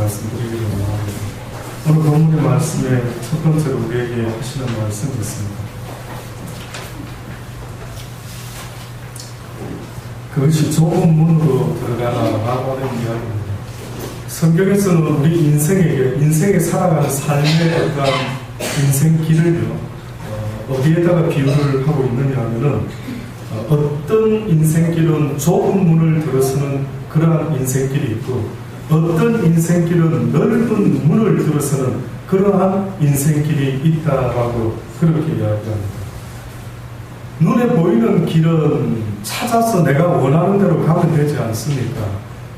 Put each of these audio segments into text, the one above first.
말씀드리기를 원합니다. 오늘 본문의 말씀에 첫 번째로 우리에게 하시는 말씀이 있습니다. 그것이 좁은 문으로 들어가라라고 하는 이야기입니다. 성경에서는 우리 인생에 살아가는 삶의 어떤 인생길을요, 어디에다가 비유를 하고 있느냐 하면은, 어떤 인생길은 좁은 문을 들어서는 그러한 인생길이 있고, 어떤 인생길은 넓은 문을 들어서는 그러한 인생길이 있다라고 그렇게 이야기합니다. 눈에 보이는 길은 찾아서 내가 원하는 대로 가면 되지 않습니까?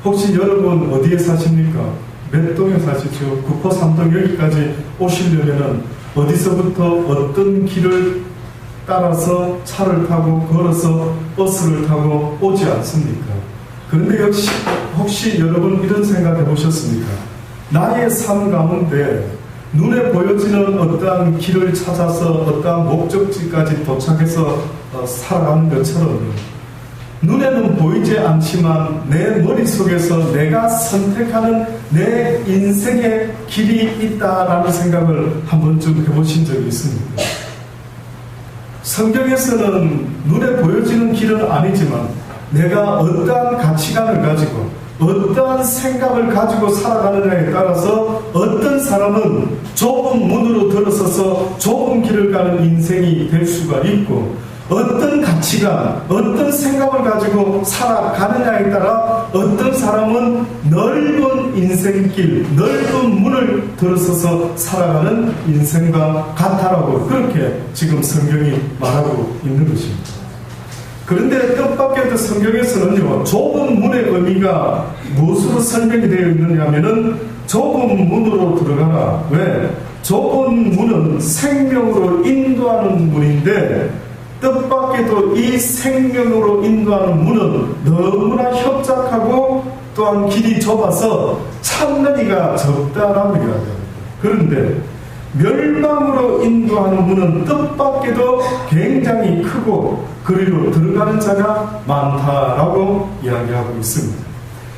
혹시 여러분 어디에 사십니까? 몇 동에 사시죠? 9포 3동 여기까지 오시려면은 어디서부터 어떤 길을 따라서 차를 타고 걸어서 버스를 타고 오지 않습니까? 그런데 역시 혹시 여러분 이런 생각 해보셨습니까? 나의 삶 가운데 눈에 보여지는 어떠한 길을 찾아서 어떠한 목적지까지 도착해서 살아가는 것처럼 눈에는 보이지 않지만 내 머릿속에서 내가 선택하는 내 인생의 길이 있다라는 생각을 한 번쯤 해보신 적이 있습니까? 성경에서는 눈에 보여지는 길은 아니지만 내가 어떠한 가치관을 가지고 어떠한 생각을 가지고 살아가느냐에 따라서 어떤 사람은 좁은 문으로 들어서서 좁은 길을 가는 인생이 될 수가 있고, 어떤 가치관, 어떤 생각을 가지고 살아가느냐에 따라 어떤 사람은 넓은 인생길, 넓은 문을 들어서서 살아가는 인생과 같다라고 그렇게 지금 성경이 말하고 있는 것입니다. 그런데 뜻밖에도 성경에서는요, 좁은 문의 의미가 무엇으로 설명이 되어 있느냐 하면은 좁은 문으로 들어가라. 왜? 좁은 문은 생명으로 인도하는 문인데, 뜻밖에도 이 생명으로 인도하는 문은 너무나 협착하고 또한 길이 좁아서 참느리가 적다라고 이야기합니다. 그런데 멸망으로 인도하는 문은 뜻밖에도 굉장히 크고 그리로 들어가는 자가 많다라고 이야기하고 있습니다.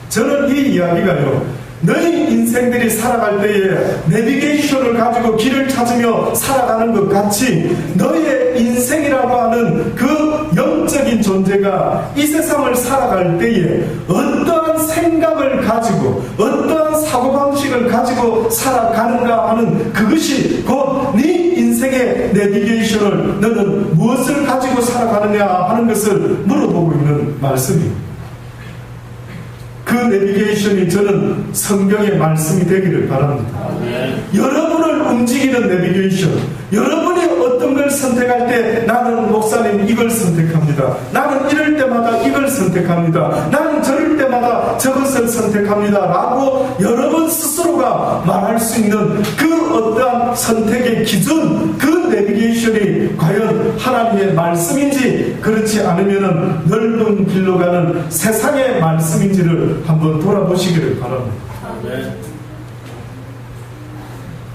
저는 이 이야기가요, 너희 인생들이 살아갈 때에 내비게이션을 가지고 길을 찾으며 살아가는 것 같이 너희의 인생이라고 하는 그 영적인 존재가 이 세상을 살아갈 때에 어떠한 생각을 가지고 어떠한 사고방식을 가지고 살아가는가 하는 그것이 곧 네 인생의 내비게이션을 너는 무엇을 가지고 살아가느냐 하는 것을 물어보고 있는 말씀입니다. 그 내비게이션이 저는 성경의 말씀이 되기를 바랍니다. 여러분을 움직이는 내비게이션, 여러분이 어떤 걸 선택할 때 나는 목사님 이걸 선택합니다, 나는 이럴 때마다 이걸 선택합니다, 나는 저럴 때마다 저것을 선택합니다 라고 여러분 스스로가 말할 수 있는 그 어떠한 선택의 기준, 그 내비게이션이 과연 하나님의 말씀인지 그렇지 않으면 넓은 길로 가는 세상의 말씀인지를 한번 돌아보시기를 바랍니다.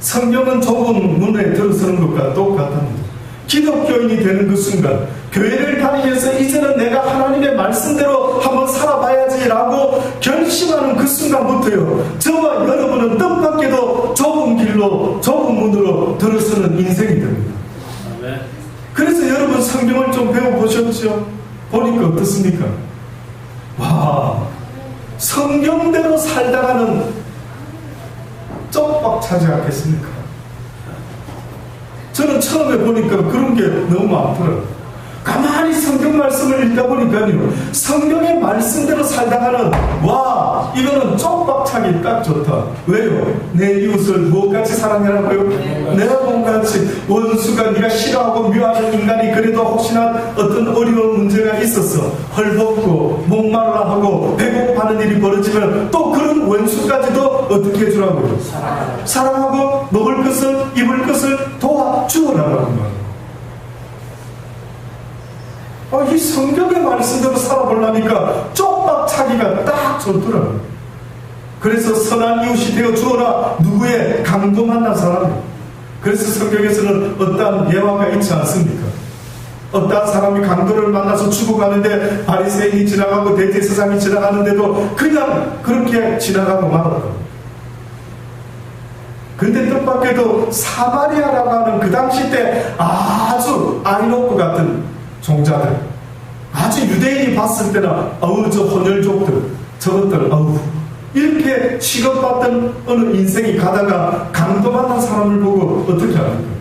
성경은 좁은 문에 들어서는 것과 똑같답니다. 기독교인이 되는 그 순간, 교회를 다니면서 이제는 내가 하나님의 말씀대로 한번 살아봐야지라고 결심하는 그 순간부터요, 저와 여러분은 뜻밖에도 좁은 길로, 좁은 문으로 들어서는 인생이 됩니다. 그래서 여러분 성경을 좀 배워보셨죠? 보니까 어떻습니까? 와, 성경대로 살다가는 쪽박차지 않겠습니까? 저는 처음에 보니까 그런 게 너무 많더라고요. 가만히 성경 말씀을 읽다 보니까요, 성경의 말씀대로 살다가는 와, 이거는 쪽박차기 딱 좋다. 왜요? 내 이웃을 무엇같이 사랑하라고요? 내가 몸같이. 원수가 네가 싫어하고 미워하는 인간이 그래도 혹시나 어떤 어려운 문제가 있어서 헐벗고 목말라 하고 배고파하는 일이 벌어지면 또 그런 원수까지도 어떻게 해주라고요? 사랑하고 먹을 것을 입을 것을 도와주라라는 거예요. 이 성경의 말씀대로 살아보려니까 쪽박차기가 딱 좋더라고요. 그래서 선한 이웃이 되어 주어라. 누구의 강도 만난 사람이에요. 그래서 성경에서는 어떠한 예화가 있지 않습니까? 어떠한 사람이 강도를 만나서 죽어가는데 바리새인이 지나가고 대제사장이 지나가는데도 그냥 그렇게 지나가고 말았다. 근데 뜻밖에도 사마리아라고 하는 그 당시 때 아주 아이노크 같은 종자들, 아주 유대인이 봤을 때는 어우 저 혼혈족들, 저것들 어우 이렇게 취급받던 어느 인생이 가다가 강도 만난 사람을 보고 어떻게 합니까?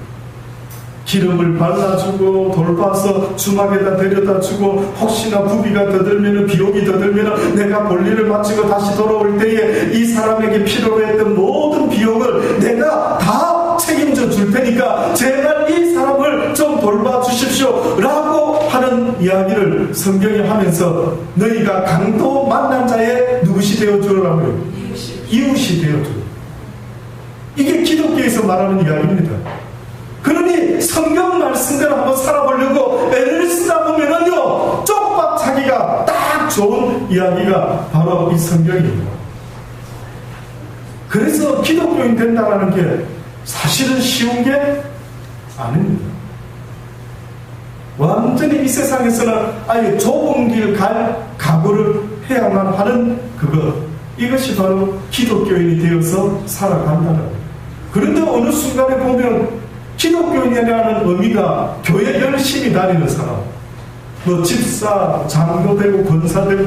기름을 발라주고 돌봐서 주막에다 데려다 주고 혹시나 부비가 더 들면 비용이 더 들면 내가 볼일을 마치고 다시 돌아올 때에 이 사람에게 필요로 했던 모든 비용을 내가 다 책임져 줄 테니까 제발 이 사람을 좀 돌봐 주십시오 라고 하는 이야기를 성경이 하면서 너희가 강도 만난 자의 누구시 되어주라고요? 이웃이 되어주. 이게 기독교에서 말하는 이야기입니다. 그러니 성경 말씀대로 한번 살아보려고 애를 쓰다 보면은요, 쪽박 자기가 딱 좋은 이야기가 바로 이 성경입니다. 그래서 기독교인 된다는 게 사실은 쉬운 게 아닙니다. 완전히 이 세상에서는 아예 좁은 길 갈 각오를 해야만 하는 이것이 바로 기독교인이 되어서 살아간다는 거예요. 그런데 어느 순간에 보면 기독교인이라는 의미가 교회 열심히 다니는 사람, 뭐 집사, 장로 되고 권사 되고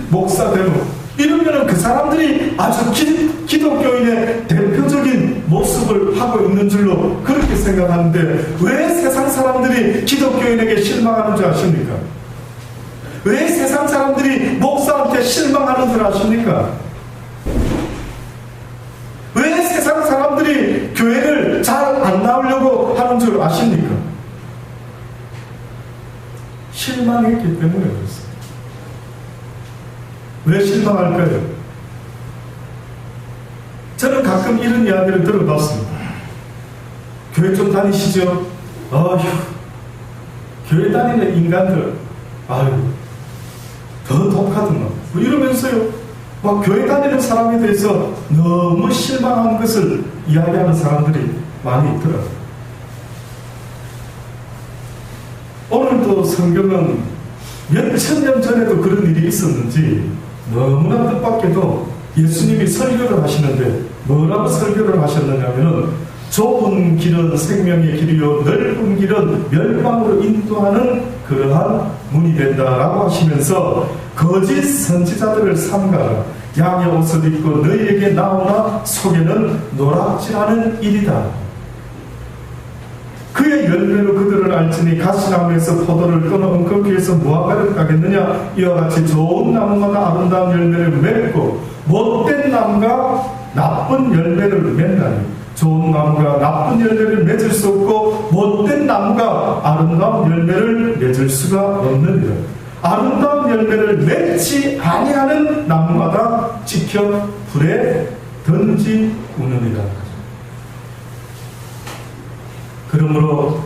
목사 되고 이러면은 그 사람들이 아주 기독교인의 대표적인 모습을 하고 있는 줄로 그렇게 생각하는데 왜 세상 사람들이 기독교인에게 실망하는 줄 아십니까? 왜 세상 사람들이 목사한테 실망하는 줄 아십니까? 왜 세상 사람들이 교회를 잘 안 나오려고 하는 줄 아십니까? 실망했기 때문에 그렇습니다. 왜 실망할까요? 저는 가끔 이런 이야기를 들어봤습니다. 교회 좀 다니시죠? 어휴, 교회 다니는 인간들, 아유, 더 독하더만. 뭐 이러면서요, 막 교회 다니는 사람에 대해서 너무 실망한 것을 이야기하는 사람들이 많이 있더라고요. 오늘도 성경은 몇천 년 전에도 그런 일이 있었는지 너무나 뜻밖에도 예수님이 설교를 하시는데 뭐라고 설교를 하셨느냐면은 좁은 길은 생명의 길이요 넓은 길은 멸망으로 인도하는 그러한 문이 된다라고 하시면서 거짓 선지자들을 삼가라. 양의 옷을 입고 너희에게 나오나 속에는 노락질하는 일이다. 그의 열매로 그들을 알지니 가시나무에서 포도를 끊어 엉겅퀴에서 무화과를 까겠느냐. 이와 같이 좋은 나무마다 아름다운 열매를 맺고 못된 나무가 나쁜 열매를 맺나니 좋은 나무가 나쁜 열매를 맺을 수 없고 못된 나무가 아름다운 열매를 맺을 수가 없느니라. 아름다운 열매를 맺지 아니하는 나무마다 지켜 불에 던지우느니라.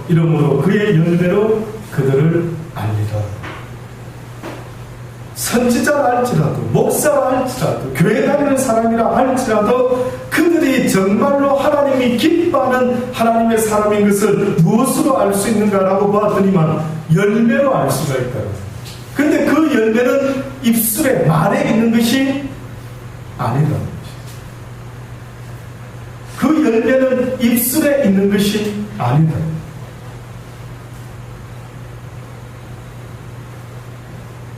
이러므로 그의 열매로 그들을 알리라. 선지자라 할지라도 목사라 할지라도 교회 다니는 사람이라 할지라도 그들이 정말로 하나님이 기뻐하는 하나님의 사람인 것을 무엇으로 알 수 있는가라고 봤더니만 열매로 알 수가 있다. 근데 그 열매는 입술에 말에 있는 것이 아니다. 그 열매는 입술에 있는 것이 아니다.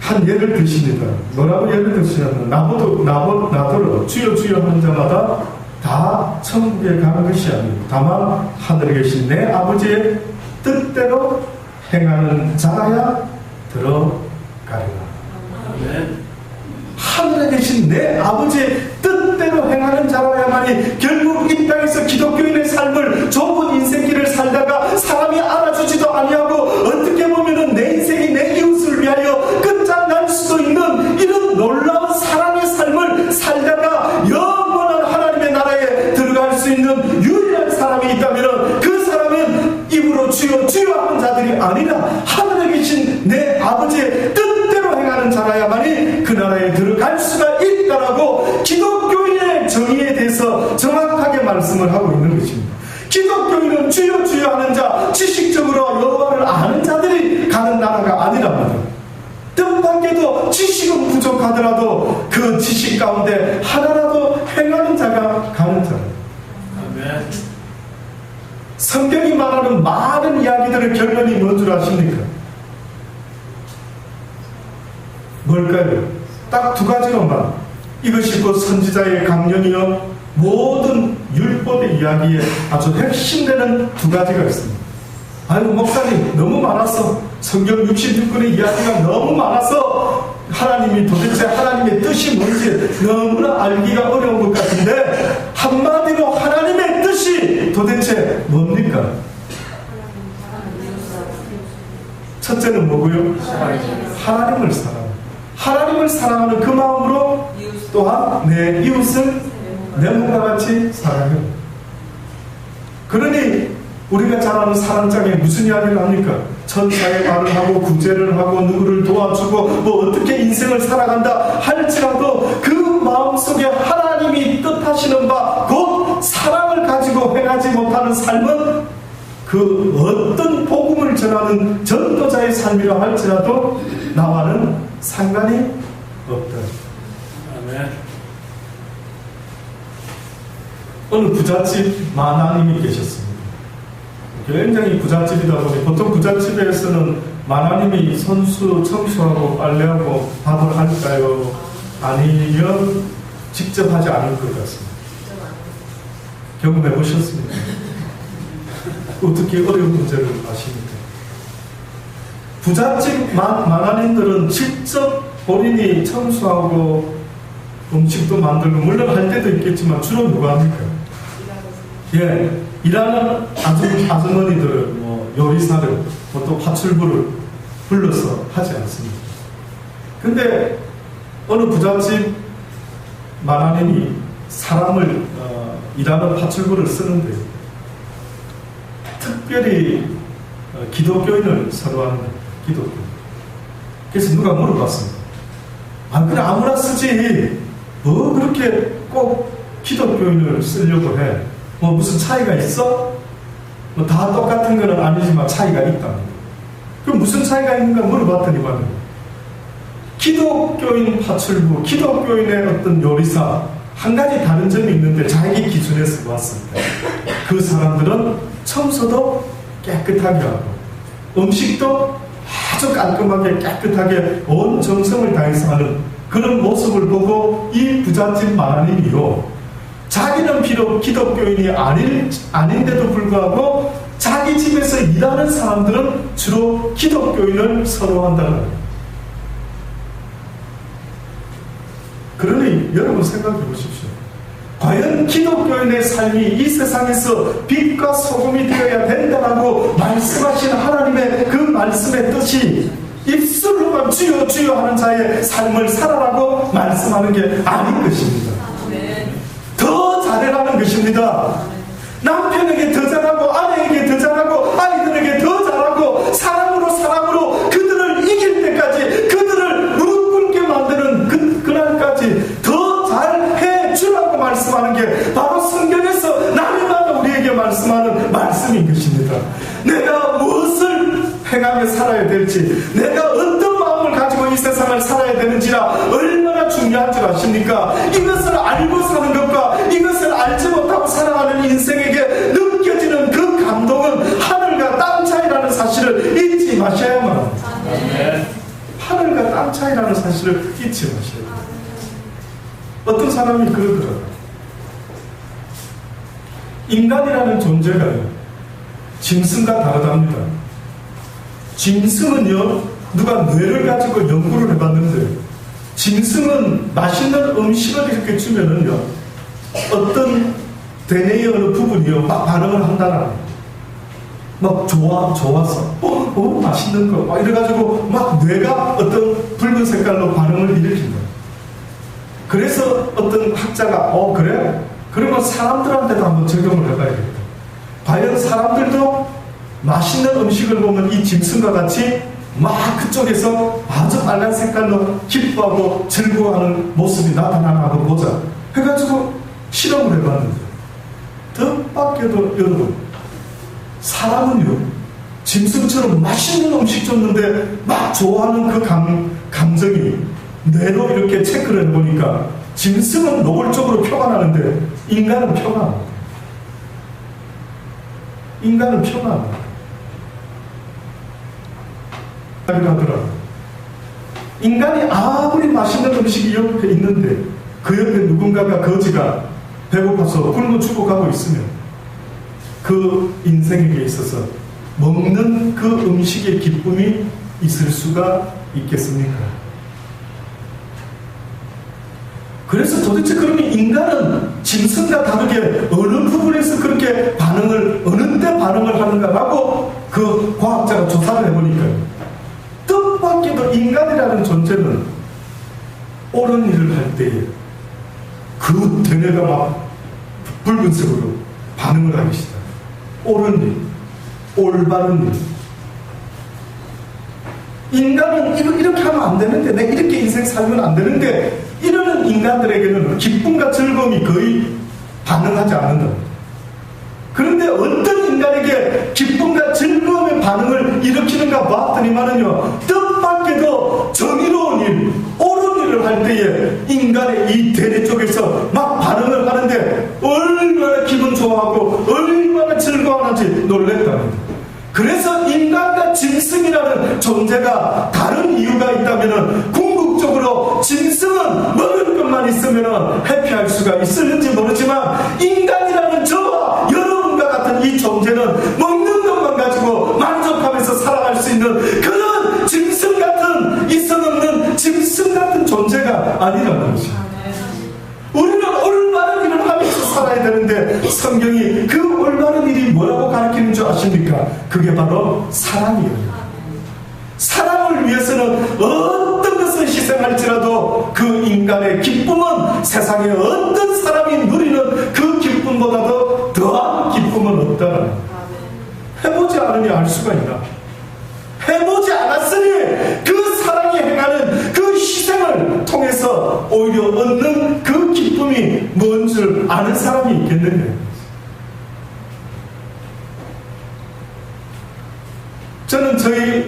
한 예를 드십니다. 뭐라고 예를 드시냐면 나더러 주여 주여 하는 자마다 다 천국에 가는 것이 아니고 다만 하늘에 계신 내 아버지의 뜻대로 행하는 자야 들어가리라. 하늘에 계신 내 아버지의 뜻대로 행하는 자라야만이 결국 이 땅에서 기독교인의 삶을 좁은 인생길을 살다가 사람이 알아주지도 아니하고 어떻게 보면은 내 인생이 내 이웃을 위하여 끝장날 수도 있는 이런 놀라운 사랑의 삶을 살다가 영원한 하나님의 나라에 들어갈 수 있는 유일한 사람이 있다면 그 사람은 입으로 주여 주여 하는 자들이 아니라 하늘에 계신 내 아버지의 뜻대로 행하는 자라야만이 그 나라에 들어갈 수가 있다라고 기독교인의 정의에 대해서 정확하게 말씀을 하고 있는 것입니다. 기독교인은 주여 주여 하는 자, 지식적으로 여호와를 아는 자들이 가는 나라가 아니란 말이에요. 뜻밖에도 지식은 부족하더라도 그 지식 가운데 하나라도 행하는 자가 가는 자예요. 나오는 많은 이야기들의 결론이 뭔 줄 아십니까? 뭘까요? 딱 두 가지로만. 이것이 곧 선지자의 강령이요 모든 율법의 이야기에 아주 핵심되는 두 가지가 있습니다. 아이고 목사님 너무 많았어. 성경 66권의 이야기가 너무 많아서 하나님이 도대체 하나님의 뜻이 뭔지 너무나 알기가 어려운 것 같은데 한마디로 하나님의 뜻이 도대체 뭡니까? 첫째는 뭐고요? 하나님을 사랑하는. 하나님을 사랑하는 그 마음으로 또한 내 이웃을 내 몸과 같이 사랑해요. 그러니 우리가 잘 아는 사랑장에 무슨 이야기를 합니까? 천사의 말을 하고 구제를 하고 누구를 도와주고 뭐 어떻게 인생을 살아간다 할지라도 그 마음속에 하나님이 뜻하시는 바 곧 사랑을 가지고 행하지 못하는 삶은 그 어떤 복음을 전하는 전도자의 삶이라 할지라도 나와는 상관이 없다. 아멘. 어느 부잣집 마나님이 계셨습니다. 굉장히 부잣집이다 보니 보통 부잣집에서는 마나님이 선수 청소하고 빨래하고 밥을 할까요? 아니면 직접 하지 않을 것 같습니다. 경험해 보셨습니까? 어떻게 어려운 문제를 아십니까? 부잣집 마나님들은 직접 본인이 청소하고 음식도 만들고 물론 할 때도 있겠지만 주로 누가 합니까? 예, 일하는 아주머니들을 뭐 요리사를 뭐 또 파출부를 불러서 하지 않습니다. 근데 어느 부잣집 마나님이 사람을 일하는 파출부를 쓰는데 특별히 기독교인을 선호하는 기독교. 그래서 누가 물어봤습니다. 아, 그래 아무나 쓰지. 뭐 그렇게 꼭 기독교인을 쓰려고 해? 뭐 무슨 차이가 있어? 뭐 다 똑같은 건 아니지만 차이가 있다. 그럼 무슨 차이가 있는가 물어봤더니 말이야. 기독교인 파출부, 기독교인의 어떤 요리사 한 가지 다른 점이 있는데 자기 기준에서 보았습니다. 그 사람들은 청소도 깨끗하게 하고 음식도 아주 깔끔하게 깨끗하게 온 정성을 다해서 하는 그런 모습을 보고 이 부잣집 마나님이요 자기는 비록 기독교인이 아닌데도 불구하고 자기 집에서 일하는 사람들은 주로 기독교인을 선호한다는 거예요. 그러니 여러분 생각해 보십시오. 과연 기독교인의 삶이 이 세상에서 빛과 소금이 되어야 된다고 말씀하신 하나님의 그 말씀의 뜻이 입술로만 주여 주여 하는 자의 삶을 살아라고 말씀하는 게 아닌 것입니다. 더 잘해라는 것입니다. 남편에게 더 잘하고 아내에게 더 잘하고 아이들에게 더 잘하고 사랑으로 그들을 이길 때까지 그들을 무릎 꿇게 만드는 그날까지 더 잘해 주라고 말씀하는 게 바로 성경에서 날마다 우리에게 말씀하는 말씀인 것입니다. 내가 무엇을 행하며 살아야 될지 내가 어떤 마음을 가지고 이 세상을 살아야 되는지라 얼마나 중요한 줄 아십니까? 이것을 알고 사는 것과 이것을 알지 못하고 살아가는 인생에게 느껴지는 그 감동은 하늘과 땅 차이라는 사실을 잊지 마셔야만 합니다. 하늘과 땅 차이라는 사실을 잊지 마셔야 합니다. 어떤 사람이 그러더라고요. 인간이라는 존재가요 짐승과 다르답니다. 짐승은요 누가 뇌를 가지고 연구를 해봤는데 짐승은 맛있는 음식을 이렇게 주면은요 어떤 대뇌의 어느 부분이요 막 반응을 한다는 막 좋아서 맛있는 거 막 이래가지고 막 뇌가 어떤 붉은 색깔로 반응을 일으킨다. 그래서 어떤 학자가 그래? 그러면 사람들한테도 한번 적용을 해봐야겠다. 과연 사람들도 맛있는 음식을 보면 이 짐승과 같이 막 그쪽에서 아주 빨간 색깔로 기뻐하고 즐거워하는 모습이 나타나나 하고 보자 해가지고 실험을 해봤는데 뜻밖에도 여러분 사람은요 짐승처럼 맛있는 음식 줬는데 막 좋아하는 그 감정이 뇌로 이렇게 체크를 해보니까 짐승은 노골적으로 표가 나는데 인간은 표가 안 나요. 인간은 편하다. 하더라고. 인간이 아무리 맛있는 음식이 옆에 있는데 그 옆에 누군가가 거지가 배고파서 굶어 죽어가고 있으면 그 인생에게 있어서 먹는 그 음식의 기쁨이 있을 수가 있겠습니까? 그래서 도대체 그러면 인간은 짐승과 다르게 어느 부분에서 그렇게 어느 때 반응을 하는가라고 그 과학자가 조사를 해보니까 뜻밖에도 인간이라는 존재는 옳은 일을 할 때에 그 되뇌가 막 붉은색으로 반응을 하기 시작해요. 옳은 일, 올바른 일. 인간은 이렇게 하면 안 되는데, 내가 이렇게 인생 살면 안 되는데, 이러는 인간들에게는 기쁨과 즐거움이 거의 반응하지 않는다. 그런데 어떤 인간에게 기쁨과 즐거움의 반응을 일으키는가 봤더니만은요, 뜻밖에도 정의로운 일, 옳은 일을 할 때에 인간의 이 대뇌 쪽에서 막 반응을 하는데 얼마나 기분 좋아하고 얼마나 즐거워하는지 놀랬답니다. 그래서 인간과 짐승이라는 존재가 다른 이유가 있다면 궁극적으로 짐승은 먹을 것만 있으면 해피할 수가 있을는지 모르지만 인간이라는 저와 여러분과 같은 이 존재는 먹는 것만 가지고 만족하면서 살아갈 수 있는 그런 짐승 같은 이성 없는 짐승 같은 존재가 아니라는 것이죠. 우리는 올바른 일을 하면서 살아야 되는데 성경이 그 올바른 일이 뭐라고 가르치는 줄 아십니까? 그게 바로 사랑이에요. 사랑을 위해서는 어떤 것을 희생할지라도 그 인간의 기쁨은 세상에 어떤 사람이 누리는 그 기쁨보다도 더한 기쁨은 없다는, 해보지 않으니 알 수가 있나? 해보지 않았으니 그 사랑이 행하는 그 희생을 통해서 오히려 얻는 그 기쁨이 뭔 줄 아는 사람이 있겠는데,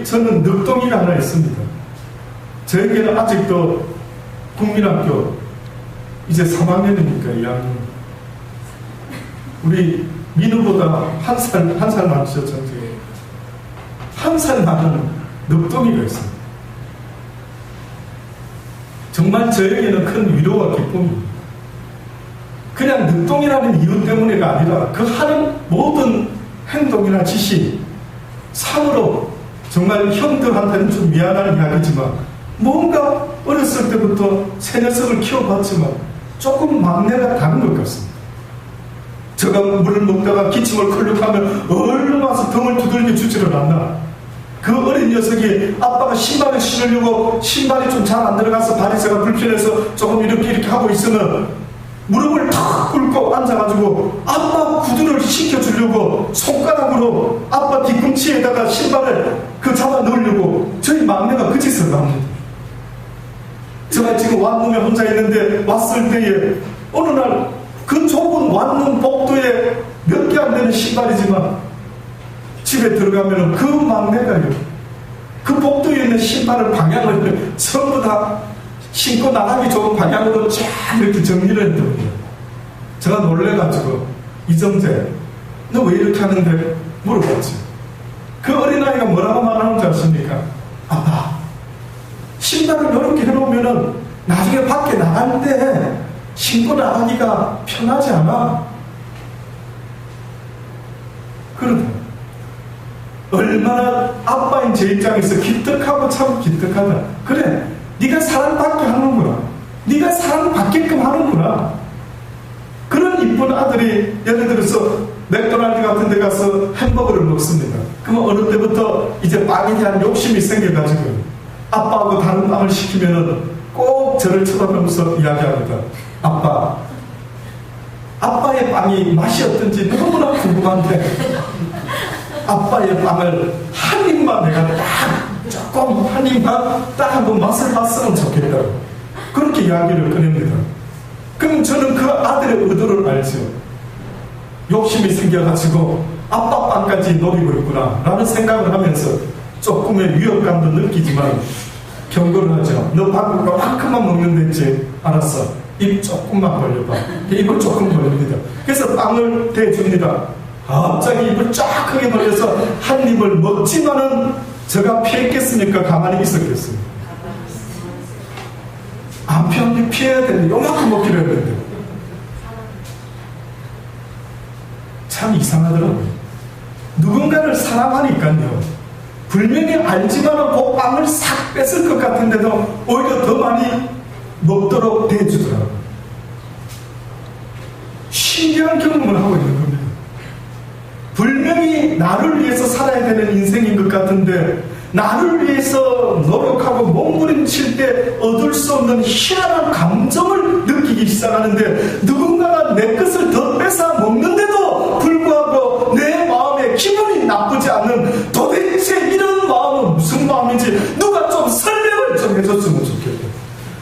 저는 늑동이가 하나 있습니다. 저에게는 아직도 국민학교 이제 3학년이니까 2학년. 우리 민우보다 한 살 많죠, 전체. 한 살 많은 늑동이가 있습니다. 정말 저에게는 큰 위로와 기쁨입니다. 그냥 늑동이라는 이유 때문에가 아니라 그 하는 모든 행동이나 지시, 참으로 정말 형들한테는 좀 미안한 이야기지만 뭔가 어렸을 때부터 새 녀석을 키워봤지만 조금 막내가 다른 것 같습니다. 제가 물을 먹다가 기침을 클룩하면 얼른 와서 등을 두들겨 주지를 않나. 그 어린 녀석이 아빠가 신발을 신으려고 신발이 좀 잘 안 들어가서 발이 제가 불편해서 조금 이렇게 하고 있으면 무릎을 탁 꿇고 앉아가지고 아빠 구두를 시켜주려고 손가락으로 아빠 뒤꿈치에다가 신발을 잡아 넣으려고 저희 막내가 그 짓을 합니다. 제가 지금 완룸에 혼자 있는데 왔을 때에 어느 날 그 좁은 완룸 복도에 몇 개 안 되는 신발이지만 집에 들어가면 그 막내가요, 그 복도에 있는 신발을 방향을 전부 다 신고 나가기 좋은 방향으로 쫙 이렇게 정리를 했더니 제가 놀래가지고 이정재 너 왜 이렇게 하는데? 물어봤지. 그 어린아이가 뭐라고 말하는 줄 아십니까? 아빠, 신발을 이렇게 해놓으면 나중에 밖에 나갈 때 신고 나가기가 편하지 않아? 그러다 얼마나 아빠인 제 입장에서 기특하고 참 기특하다. 그래, 네가 사랑받게 하는구나. 네가 사랑받게끔 하는구나. 그런 이쁜 아들이 예를 들어서 맥도날드 같은 데 가서 햄버거를 먹습니다. 그러면 어느 때부터 이제 빵에 대한 욕심이 생겨가지고 아빠하고 다른 빵을 시키면 꼭 저를 쳐다보면서 이야기합니다. 아빠, 아빠의 빵이 맛이 어떤지 너무나 궁금한데 아빠의 빵을 한 입만 내가 조금 한 입만 딱 한번 맛을 봤으면 좋겠다고 그렇게 이야기를 꺼냅니다. 그럼 저는 그 아들의 의도를 알죠. 욕심이 생겨가지고 아빠 빵까지 노리고 있구나 라는 생각을 하면서 조금의 위협감도 느끼지만 경고를 하죠. 너 방금 만큼만 먹는 데지. 알았어, 입 조금만 벌려봐. 입을 조금 벌립니다. 그래서 빵을 대줍니다. 갑자기 입을 쫙 크게 벌려서 한 입을 먹지만은 제가 피했겠습니까? 가만히 있었겠습니까? 안 피하면 피해야 되는데 요만큼 먹기로 했는데 참 이상하더라고요. 누군가를 사랑하니까요, 분명히 알지만은 그 빵을 싹 뺏을 것 같은데도 오히려 더 많이 먹도록 대해주더라고요. 신기한 경험을 하고 있는 겁니다. 분명히 나를 위해서 살아야 되는 인생인 것 같은데 나를 위해서 노력하고 몸부림칠 때 얻을 수 없는 희한한 감정을 느끼기 시작하는데 누군가가 내 것을 더 뺏어 먹는데도 불구하고 내 마음에 기분이 나쁘지 않은, 도대체 이런 마음은 무슨 마음인지 누가 좀 설명을 좀 해줬으면 좋겠다.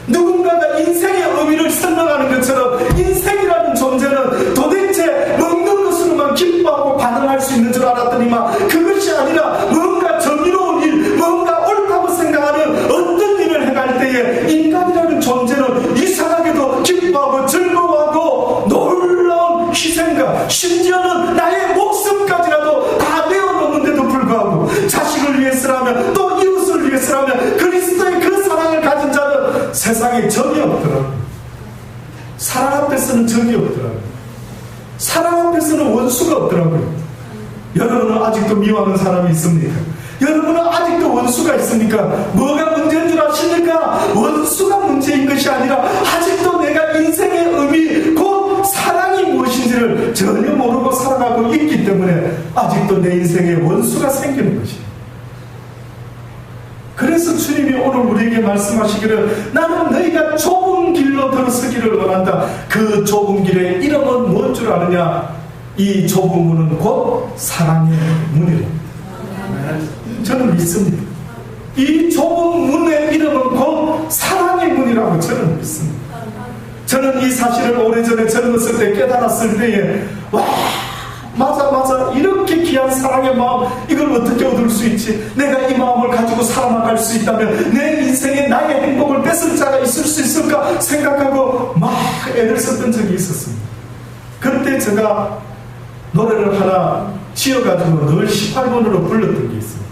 누군가가 인생의 의미를 설명하는 것처럼 인생이라는 존재는 도대체 먹는 것으로만 기뻐하고 반응할 수 있는 줄 알았더니만 그것이 아니라 뭔가 정의로운 일, 뭔가 옳다고 생각하는 어떤 일을 행할 때에 인간이라는 존재는 이상하게도 기뻐하고 즐거워하고 놀라운 희생과 심지어는 나의 목숨까지라도 다 내어놓는데도 불구하고 자식을 위해서라면 또 이웃을 위해서라면 그리스도의 그 사랑을 가진 자는 세상에 적이 없더라고요. 사랑 앞에서는 적이 없더라고요. 사랑 앞에서는 원수가 없더라고요. 여러분은 아직도 미워하는 사람이 있습니까? 여러분은 아직도 원수가 있습니까? 뭐가 문제인 줄 아십니까? 원수가 문제인 것이 아니라 아직도 내가 인생의 의미, 곧 사랑이 무엇인지를 전혀 모르고 살아가고 있기 때문에 아직도 내 인생에 원수가 생기는 것이에요. 그래서 주님이 오늘 우리에게 말씀하시기를 나는 너희가 좁은 길로 들어서기를 원한다. 그 좁은 길의 이름은 뭔 줄 아느냐? 이 좁은 문은 곧 사랑의 문이라. 저는 믿습니다. 이 좁은 문의 이름은 곧 사랑의 문이라고 저는 믿습니다. 저는 이 사실을 오래전에 젊었을 때 깨달았을 때에 와, 맞아 이렇게 귀한 사랑의 마음, 이걸 어떻게 얻을 수 있지? 내가 이 마음을 가지고 살아나갈 수 있다면 내 인생에 나의 행복을 뺏을 자가 있을 수 있을까 생각하고 막 애를 썼던 적이 있었습니다. 그때 제가 노래를 하나 지어가지고 늘 18번으로 불렀던 게 있습니다.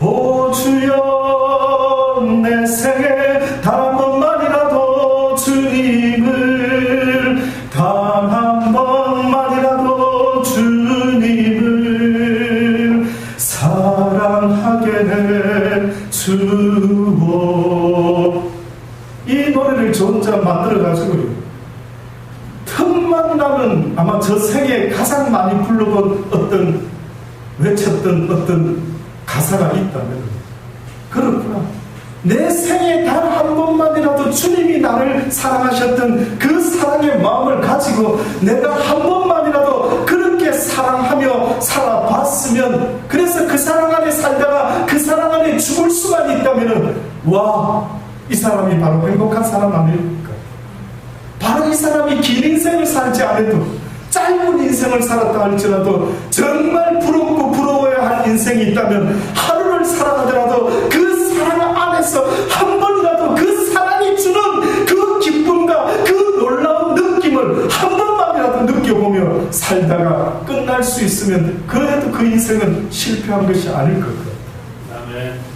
오 주여, 내 생에 단 한 번만이라도 주님을, 단 한 번만이라도 주님을 사랑하게 해주오. 이 노래를 저 혼자 만들어가지고 틈만 나면 아마 저 생에 가장 많이 불러본 어떤, 외쳤던 어떤 가사가 있다면, 그렇구나, 내 생에 단 한 번만이라도 주님이 나를 사랑하셨던 그 사랑의 마음을 가지고 내가 한 번만이라도 그렇게 사랑하며 살아봤으면, 그래서 그 사랑 안에 살다가 그 사랑 안에 죽을 수만 있다면, 와, 이 사람이 바로 행복한 사람 아닙니까? 바로 이 사람이 긴 인생을 살지 않아도, 짧은 인생을 살았다 할지라도 정말 부럽고 부러워야 할 인생이 있다면, 하루를 살아가더라도 그 사랑 안에서 한 번이라도 그 사랑이 주는 그 기쁨과 그 놀라운 느낌을 한 번만이라도 느껴보며 살다가 끝날 수 있으면 그래도 그 인생은 실패한 것이 아닐 것 같아요. 아멘.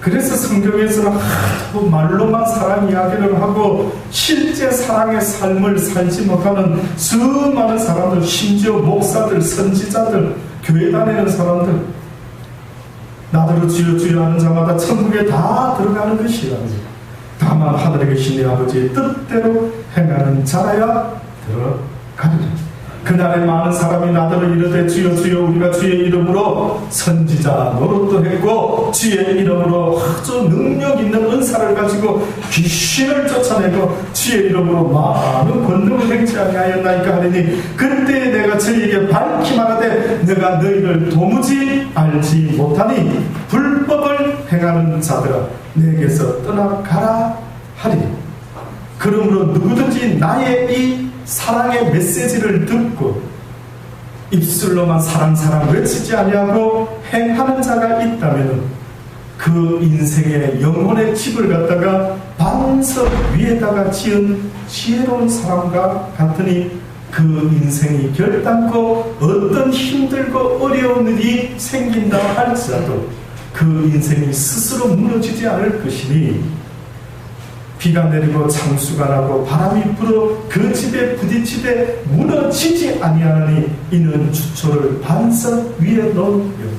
그래서 성경에서는 하도 말로만 사랑 이야기를 하고 실제 사랑의 삶을 살지 못하는 수많은 사람들, 심지어 목사들, 선지자들, 교회 다니는 사람들, 나더러 주여 주여 하는 자마다 천국에 다 들어가는 것이라니, 다만 하늘에 계신 내 아버지의 뜻대로 행하는 자라야 들어가리라. 그날에 많은 사람이 나더러 이르되 주여 주여 우리가 주의 이름으로 선지자 노릇도 했고 주의 이름으로 아주 능력 있는 은사를 가지고 귀신을 쫓아내고 주의 이름으로 많은 권능을 행치 아니하였나이까 하리니, 그때 내가 저희에게 밝히 말하되 내가 너희를 도무지 알지 못하니 불법을 행하는 자들아 내게서 떠나가라 하리니. 그러므로 누구든지 나의 이 사랑의 메시지를 듣고 입술로만 사랑 사랑 외치지 아니하고 행하는 자가 있다면 그 그 인생의 영혼의 집을 갖다가 반석 위에다가 지은 지혜로운 사람과 같으니 그 인생이 결단코 어떤 힘들고 어려운 일이 생긴다 할지라도 그 인생이 스스로 무너지지 않을 것이니 비가 내리고 장수가 나고 바람이 불어 그 집에 부딪히되 무너지지 아니하니 이는 주초를 반석 위에 놓은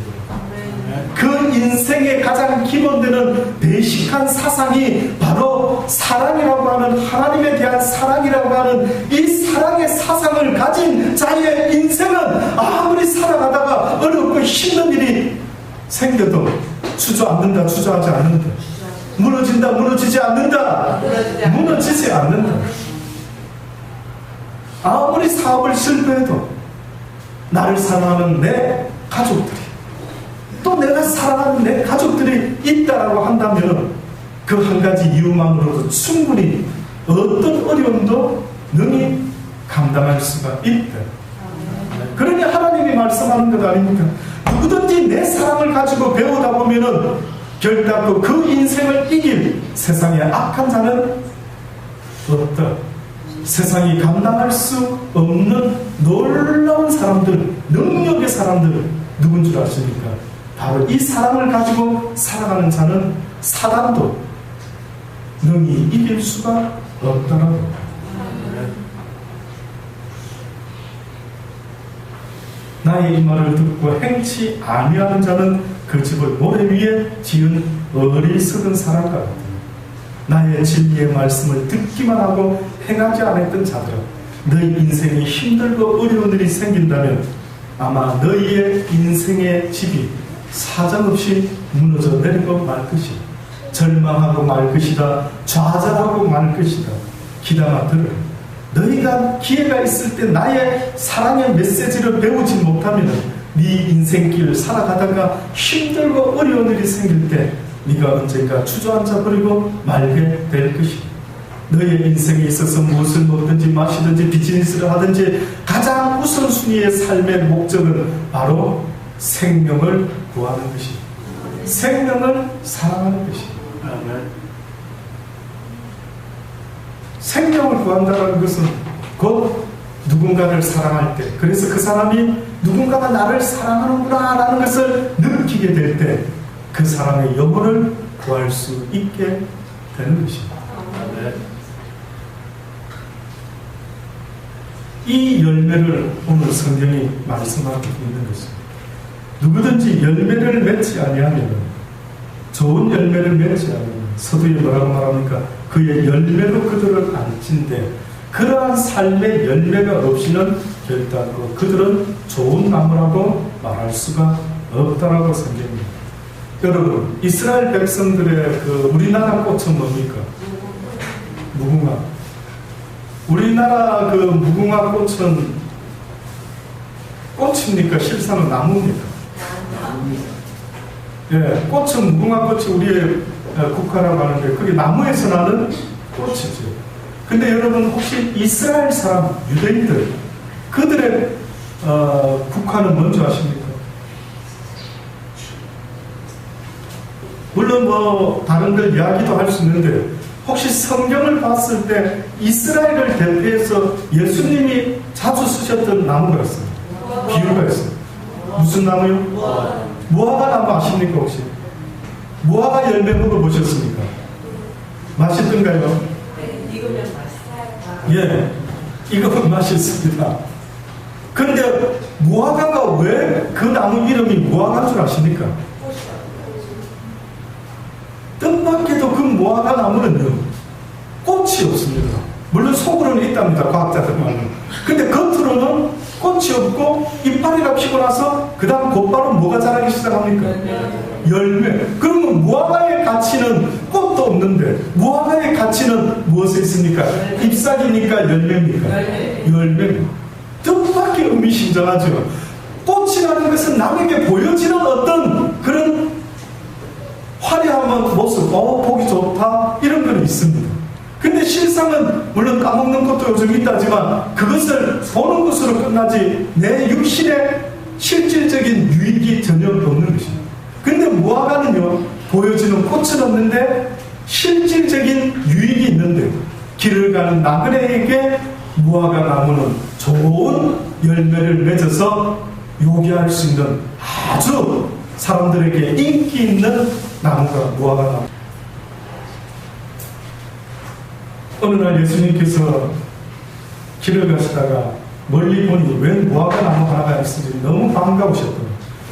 그 인생의 가장 기본되는 베이식한 사상이 바로 사랑이라고 하는 하나님에 대한 사랑이라고 하는 이 사랑의 사상을 가진 자의 인생은 아무리 살아가다가 어렵고 힘든 일이 생겨도 주저앉는다 주저하지 않는다 무너진다 무너지지 않는다 무너지지 않는다 아무리 사업을 실패해도 나를 사랑하는 내 가족들이 또 내가 사랑하는 내 가족들이 있다라고 한다면 그 한 가지 이유만으로도 충분히 어떤 어려움도 능히 감당할 수가 있다. 그러니 하나님이 말씀하는 것 아닙니까? 누구든지 내 사랑을 가지고 배우다 보면은 결단코 그 인생을 이길 세상의 악한 자는 없다. 세상이 감당할 수 없는 놀라운 사람들, 능력의 사람들 누군 줄 아십니까? 바로 이 사랑을 가지고 살아가는 자는 사단도 능히 이길 수가 없다라고. 나의 이 말을 듣고 행치 아니하는 자는 그 집을 모래 위에 지은 어리석은 사람과 같다. 나의 진리의 말씀을 듣기만 하고 행하지 않았던 자들아, 너희 인생이 힘들고 어려운 일이 생긴다면 아마 너희의 인생의 집이 사정없이 무너져 내리고 말 것이다. 절망하고 말 것이다. 좌절하고 말 것이다. 기다마 들으라. 너희가 기회가 있을 때 나의 사랑의 메시지를 배우지 못하면 네 인생길 살아가다가 힘들고 어려운 일이 생길 때 네가 언젠가 주저앉아 버리고 말게 될 것이다. 너의 인생에 있어서 무엇을 먹든지 마시든지 비즈니스를 하든지 가장 우선순위의 삶의 목적은 바로 생명을 구하는 것이다. 생명을 사랑하는 것이다. 생명을 구한다는 것은 곧 누군가를 사랑할 때, 그래서 그 사람이 누군가가 나를 사랑하는구나 라는 것을 느끼게 될 때 그 사람의 영혼을 구할 수 있게 되는 것입니다. 이 열매를 오늘 성경이 말씀하고 있는 것입니다. 누구든지 열매를 맺지 아니하면, 좋은 열매를 맺지 아니하면 서두에 뭐라고 말합니까? 그의 열매로 그들을 알진대 그러한 삶의 열매가 없이는 결단코 그들은 좋은 나무라고 말할 수가 없다라고 성경입니다. 여러분, 이스라엘 백성들의 그 우리나라 꽃은 뭡니까? 무궁화. 우리나라 그 무궁화 꽃은 꽃입니까? 실상은 나무입니까? 예, 꽃은 무궁화 꽃이 우리의 국화라고 하는데 그게 나무에서 나는 꽃이죠. 근데 여러분 혹시 이스라엘 사람 유대인들 그들의 국화는 뭔지 아십니까? 물론 뭐 다른들 이야기도 할 수 있는데 혹시 성경을 봤을 때 이스라엘을 대표해서 예수님이 자주 쓰셨던 나무가 있어요. 비유가 있어요. 무슨 나무요? 무화과 나무 아십니까 혹시? 무화과 열매 먹어보셨습니까? 맛있던가요? 네, 익으면 맛있어요. 예, 이거는 맛있습니다. 그런데 무화과가 왜 그 나무 이름이 무화과인 줄 아십니까? 뜻밖에도 그 무화과 나무는요 꽃이 없습니다. 물론 속으로는 있답니다, 과학자들 말은. 근데 겉으로는 꽃이 없고 이파리가 피고 나서 그 다음 곧바로 뭐가 자라기 시작합니까? 열매. 그러면 무화과의 가치는 꽃도 없는데 무화과의 가치는 무엇에 있습니까? 잎사귀니까 열매입니까? 열매. 뜻밖의 의미심장하죠. 꽃이라는 것은 남에게 보여지는 어떤 그런 화려한 모습, 보기 좋다 이런 건 있습니다. 근데 실상은 물론 까먹는 것도 요즘 있다지만 그것을 보는 것으로 끝나지 내 육신의 실질적인 유익이 전혀 없는 것입니다. 근데 무화과는요 보여지는 꽃은 없는데 실질적인 유익이 있는데 길을 가는 나그네에게 무화과 나무는 좋은 열매를 맺어서 요기할 수 있는 아주 사람들에게 인기 있는 나무가 무화과 나무. 어느 날 예수님께서 길을 가시다가 멀리 보니 웬 무화과 나무 하나가 있으니 너무 반가우셨더니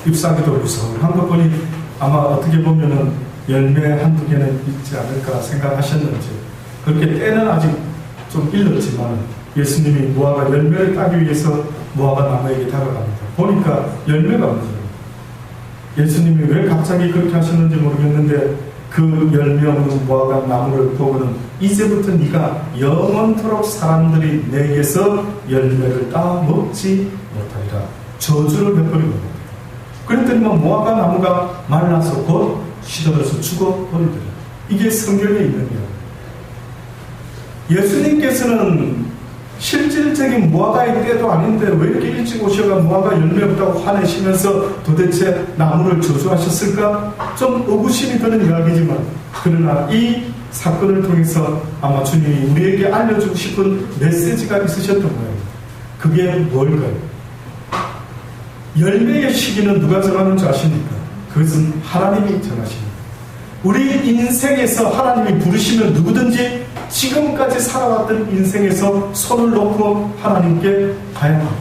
잎사귀도 유성한 것 보니 아마 어떻게 보면은 열매 한두 개는 있지 않을까 생각하셨는지, 그렇게 때는 아직 좀 일렀지만 예수님이 무화과 열매를 따기 위해서 무화과 나무에게 다가갑니다. 보니까 열매가 없는 거예요. 예수님이 왜 갑자기 그렇게 하셨는지 모르겠는데 그 열매 없는 무화과 나무를 보고는 이제부터 네가 영원토록 사람들이 내게서 열매를 따 먹지 못하리라 저주를 베풀은 겁니다. 그랬더니 무화과 나무가 말라서 곧 시들어서 죽어버리더라. 이게 성경에 있는 이야기. 예수님께서는 실질적인 무화과의 때도 아닌데 왜 이렇게 일찍 오셔가 무화과 열매 없다고 화내시면서 도대체 나무를 저주하셨을까? 좀 의구심이 드는 이야기지만, 그러나 이 사건을 통해서 아마 주님이 우리에게 알려주고 싶은 메시지가 있으셨던 거예요. 그게 뭘까요? 열매의 시기는 누가 정하는 줄 아십니까? 그것은 하나님이 정하십니다. 우리 인생에서 하나님이 부르시면 누구든지 지금까지 살아왔던 인생에서 손을 놓고 하나님께 가야 합니다.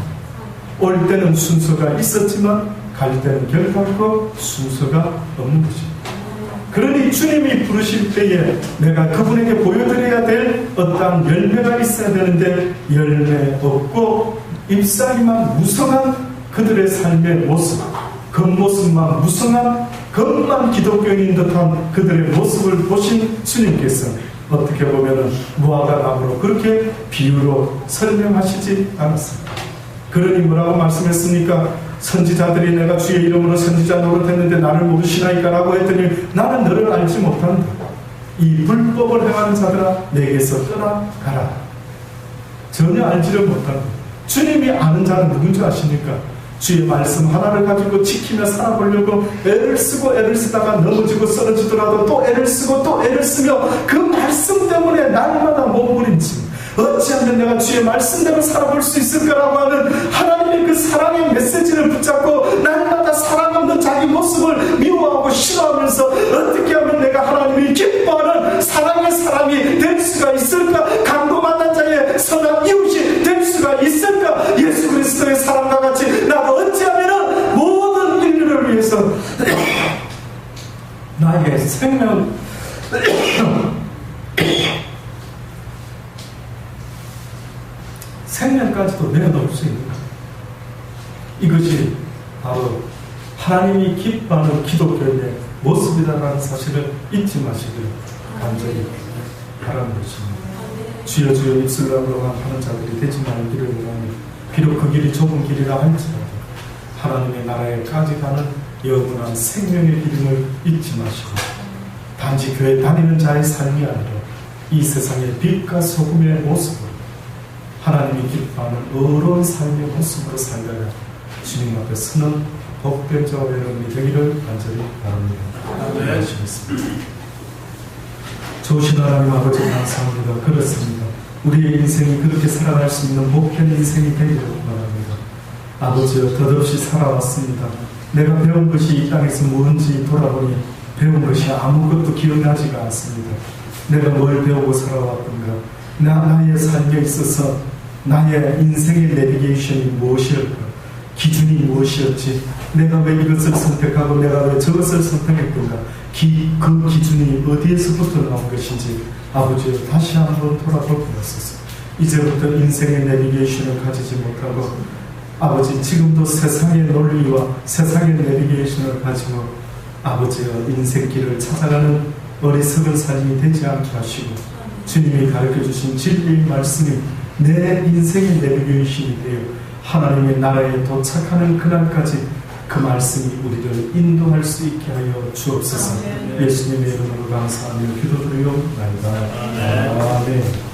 올 때는 순서가 있었지만 갈 때는 결단코 순서가 없는 것입니다. 그러니 주님이 부르실 때에 내가 그분에게 보여드려야 될 어떠한 열매가 있어야 되는데 열매 없고 잎사귀만 무성한 그들의 삶의 모습, 겉모습만 무성한 겉만 기독교인인 듯한 그들의 모습을 보신 주님께서 어떻게 보면은 무화과 나무로 그렇게 비유로 설명하시지 않았습니다. 그러니 뭐라고 말씀했습니까? 선지자들이 내가 주의 이름으로 선지자 노릇했는데 나를 모르시나이까? 라고 했더니 나는 너를 알지 못한다. 이 불법을 행하는 자들아 내게서 떠나가라. 전혀 알지를 못한다. 주님이 아는 자는 누군지 아십니까? 주의 말씀 하나를 가지고 지키며 살아보려고 애를 쓰고 애를 쓰다가 넘어지고 쓰러지더라도 또 애를 쓰고 또 애를 쓰며 그 말씀 때문에 날마다 몸부림치 어찌하면 내가 주의 말씀대로 살아볼 수 있을까라고 하는 하나님의 그 사랑의 메시지를 붙잡고 날마다 사랑 없는 자기 모습을 미워하고 싫어하면서 어떻게 하면 내가 하나님이 기뻐하는 사랑의 사람이 될 수가 있을까? 강도 만난 자의 선한 이웃이 될 수가 있을까? 예수 그리스도의 사랑과 같이 나도 어찌하면 모든 인류를 위해서 나에게 생명 생명까지도 내어놓을 수 있는 것. 이것이 바로 하나님이 기뻐하는 기독교의 모습이다라는 사실을 잊지 마시길 간절히 바라는 것입니다. 주여 주여 입술로만 하는 자들이 되지 말기를 원하니 비록 그 길이 좁은 길이라 할지라도 하나님의 나라에까지 가는 영원한 생명의 이름을 잊지 마시고 단지 교회 다니는 자의 삶이 아니라 이 세상의 빛과 소금의 모습으로 하나님이 기뻐하는 의로운 삶의 모습으로 살다가 주님 앞에 서는 복된 저와 여러분이 되기를 간절히 바랍니다. 기도하시겠습니다. 좋으신 하나님 아버지 감사합니다. 그렇습니다. 우리의 인생이 그렇게 살아갈 수 있는 복된 인생이 되기를 바랍니다. 아버지여 덧없이 살아왔습니다. 내가 배운 것이 이 땅에서 뭔지 돌아보니 배운 것이 아무것도 기억나지가 않습니다. 내가 뭘 배우고 살아왔던가, 나의 삶에 있어서 나의 인생의 내비게이션이 무엇이었고 기준이 무엇이었지, 내가 왜 이것을 선택하고 내가 왜 저것을 선택했던가, 그 기준이 어디에서부터 나온 것인지 아버지 다시 한번 돌아보게 하소서. 이제부터 인생의 내비게이션을 가지지 못하고 아버지 지금도 세상의 논리와 세상의 내비게이션을 가지고 아버지의 인생길을 찾아가는 어리석은 삶이 되지 않게 하시고 주님이 가르쳐주신 진리의 말씀이 내 인생의 내비게이션이 되어 하나님의 나라에 도착하는 그날까지 그 말씀이 우리를 인도할 수 있게 하여 주옵소서. 예수님의 이름으로 감사하며 기도드리옵나이다. 아멘.